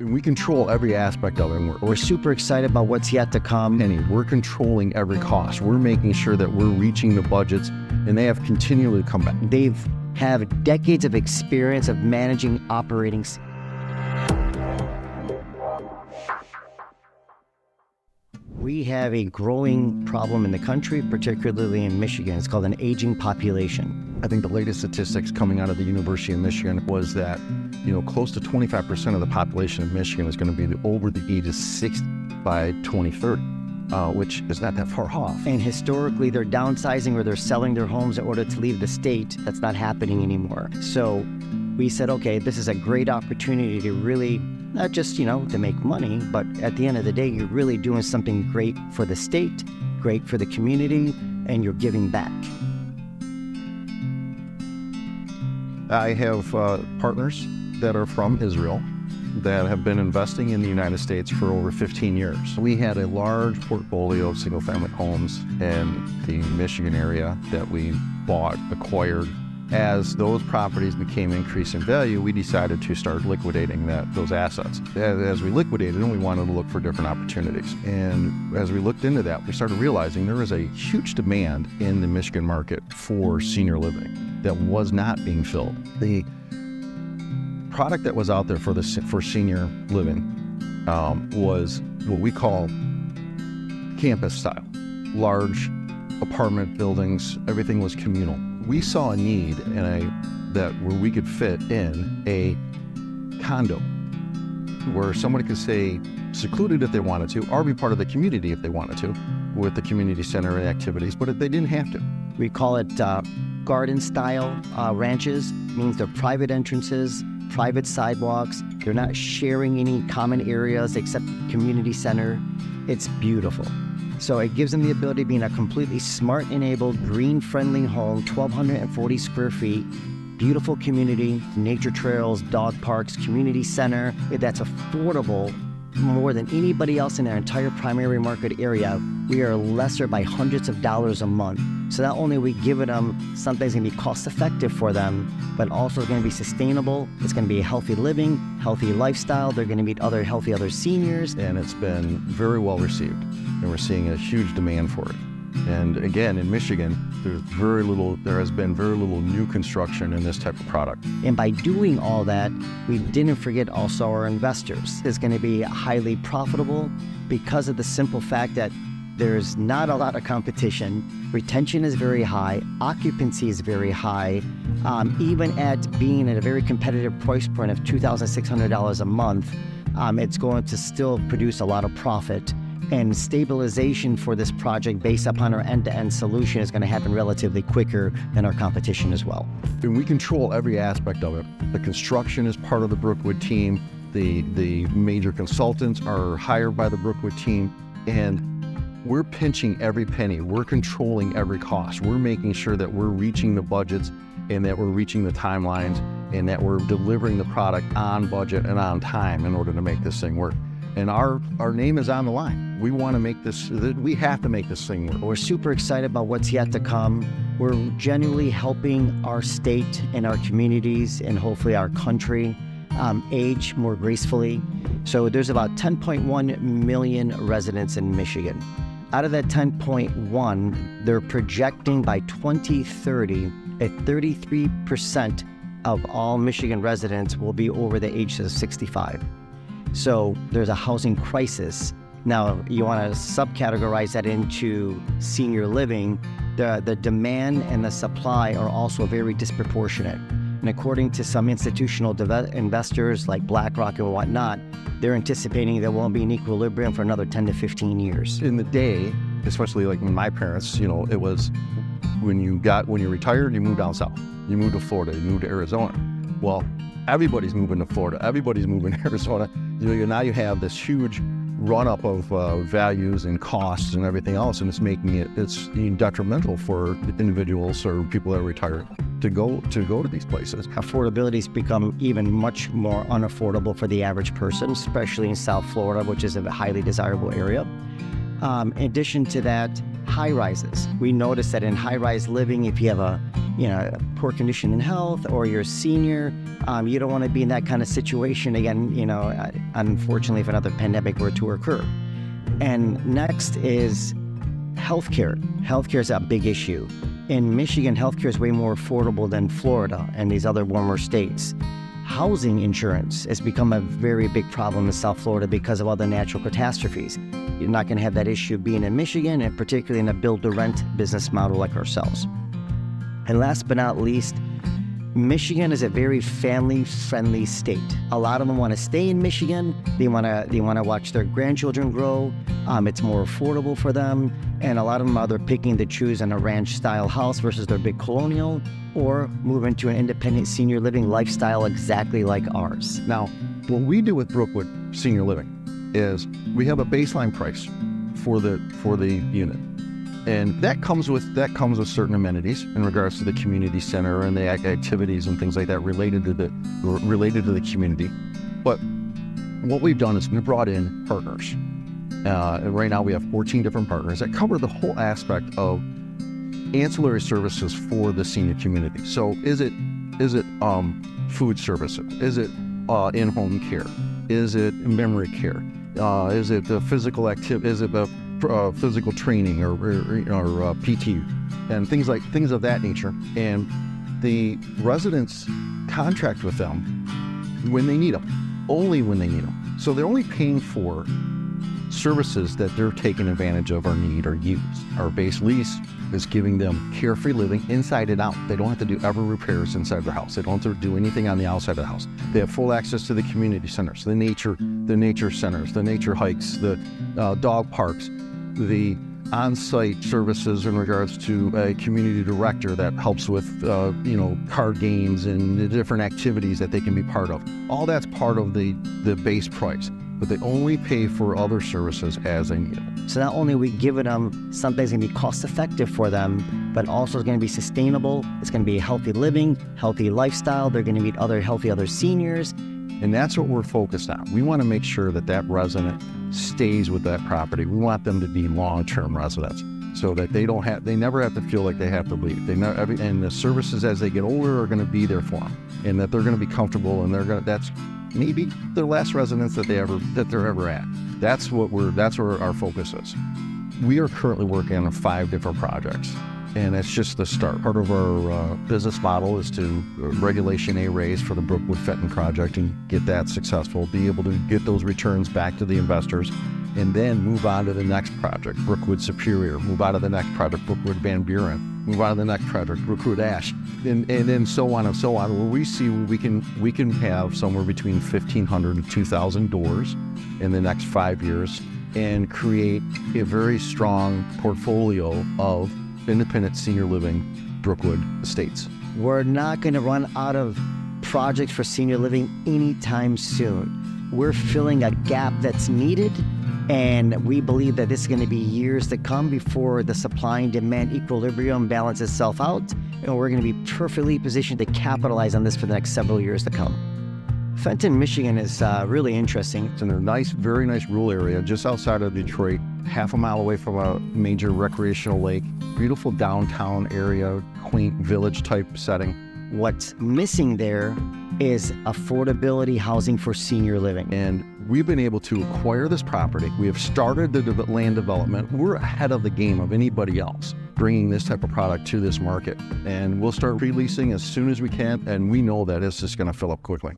We control every aspect of it. And we're super excited about what's yet to come. And we're controlling every cost. We're making sure that we're reaching the budgets, and they have continually come back. They've have decades of experience of managing operating. We have a growing problem in the country, particularly in Michigan. It's called an aging population. I think the latest statistics coming out of the University of Michigan was that, close to 25% of the population of Michigan is going to be over the age of 60 by 2030, which is not that far off. And historically, they're downsizing or they're selling their homes in order to leave the state. That's not happening anymore. So we said, okay, this is a great opportunity to really, not just, to make money, but at the end of the day, you're really doing something great for the state, great for the community, and you're giving back. I have partners that are from Israel that have been investing in the United States for over 15 years. We had a large portfolio of single-family homes in the Michigan area that we bought, acquired. As those properties became increased in value, we decided to start liquidating those assets. As we liquidated them, we wanted to look for different opportunities. And as we looked into that, we started realizing there was a huge demand in the Michigan market for senior living that was not being filled. The product that was out there for senior living was what we call campus style. Large apartment buildings, everything was communal. We saw a need where we could fit in a condo where somebody could stay secluded if they wanted to, or be part of the community if they wanted to, with the community center and activities, but if they didn't have to. We call it garden-style ranches. It means they're private entrances, private sidewalks. They're not sharing any common areas except community center. It's beautiful. So it gives them the ability of being a completely smart-enabled, green-friendly home, 1,240 square feet, beautiful community, nature trails, dog parks, community center. That's affordable more than anybody else in our entire primary market area. We are lesser by hundreds of dollars a month. So not only are we giving them something that's going to be cost-effective for them, but also it's going to be sustainable. It's going to be a healthy living, healthy lifestyle. They're going to meet other seniors. And it's been very well received. And we're seeing a huge demand for it. And again, in Michigan, there has been very little new construction in this type of product. And by doing all that, we didn't forget also our investors. It's going to be highly profitable because of the simple fact that there's not a lot of competition. Retention is very high. Occupancy is very high. Even at being at a very competitive price point of $2,600 a month, it's going to still produce a lot of profit. And stabilization for this project based upon our end-to-end solution is going to happen relatively quicker than our competition as well. And we control every aspect of it. The construction is part of the Brookwood team. The major consultants are hired by the Brookwood team. And we're pinching every penny. We're controlling every cost. We're making sure that we're reaching the budgets and that we're reaching the timelines and that we're delivering the product on budget and on time in order to make this thing work. And our name is on the line. We want to make this, we have to make this thing work. We're super excited about what's yet to come. We're genuinely helping our state and our communities and hopefully our country age more gracefully. So there's about 10.1 million residents in Michigan. Out of that 10.1, they're projecting by 2030 that 33% of all Michigan residents will be over the age of 65. So there's a housing crisis. Now, you want to subcategorize that into senior living. The demand and the supply are also very disproportionate. And according to some institutional investors like BlackRock and whatnot, they're anticipating there won't be an equilibrium for another 10 to 15 years. In the day, especially like when my parents, it was when you retired, you moved down south. You moved to Florida, you moved to Arizona. Well, everybody's moving to Florida. Everybody's moving to Arizona. Now you have this huge run-up of values and costs and everything else, and it's detrimental for individuals or people that are retired to go to these places. Affordability's become even much more unaffordable for the average person, especially in South Florida, which is a highly desirable area. In addition to that, high rises. We notice that in high-rise living, if you have a poor condition in health, or you're a senior. You don't want to be in that kind of situation again, unfortunately, if another pandemic were to occur. And next is healthcare. Healthcare is a big issue. In Michigan, healthcare is way more affordable than Florida and these other warmer states. Housing insurance has become a very big problem in South Florida because of all the natural catastrophes. You're not going to have that issue being in Michigan, and particularly in a build-to-rent business model like ourselves. And last but not least, Michigan is a very family-friendly state. A lot of them want to stay in Michigan. They want to watch their grandchildren grow. It's more affordable for them. And a lot of them are either picking to choose in a ranch-style house versus their big colonial, or move into an independent senior living lifestyle exactly like ours. Now, what we do with Brookwood Senior Living is we have a baseline price for the unit. And that comes with certain amenities in regards to the community center and the activities and things like that related to the community. But what we've done is we've brought in partners. And right now we have 14 different partners that cover the whole aspect of ancillary services for the senior community. So is it food services? Is it in-home care? Is it memory care? Is it physical activity? Is it physical training or PT and things of that nature? And the residents contract with them when they need them, only when they need them. So they're only paying for services that they're taking advantage of or need or use. Our base lease is giving them carefree living inside and out. They don't have to do ever repairs inside their house. They don't have to do anything on the outside of the house. They have full access to the community centers, the nature centers, the nature hikes, the dog parks, the on-site services in regards to a community director that helps with card games and the different activities that they can be part of. All that's part of the base price, but they only pay for other services as they need it. So not only are we giving them something that's going to be cost-effective for them, but also it's going to be sustainable. It's going to be a healthy living, healthy lifestyle. They're going to meet other seniors. And that's what we're focused on. We want to make sure that resident stays with that property. We want them to be long-term residents so that they never have to feel like they have to leave. And the services as they get older are going to be there for them, and that they're going to be comfortable, and that's maybe their last residence that they're ever at. That's where our focus is. We are currently working on 5 different projects, and it's just the start. Part of our business model is to Regulation A raise for the Brookwood Fenton project and get that successful, be able to get those returns back to the investors, and then move on to the next project, Brookwood Superior, move on to the next project, Brookwood Van Buren, move on to the next project, Brookwood Ash, and then so on and so on, where we see we can have somewhere between 1,500 and 2,000 doors in the next 5 years and create a very strong portfolio of independent senior living Brookwood estates. We're not going to run out of projects for senior living anytime soon. We're filling a gap that's needed, and we believe that this is going to be years to come before the supply and demand equilibrium balances itself out, and we're going to be perfectly positioned to capitalize on this for the next several years to come. Fenton, Michigan is really interesting. It's in a very nice rural area just outside of Detroit, half a mile away from a major recreational lake. Beautiful downtown area, quaint village type setting. What's missing there is affordability housing for senior living. And we've been able to acquire this property. We have started the land development. We're ahead of the game of anybody else bringing this type of product to this market. And we'll start pre-leasing as soon as we can. And we know that it's just going to fill up quickly.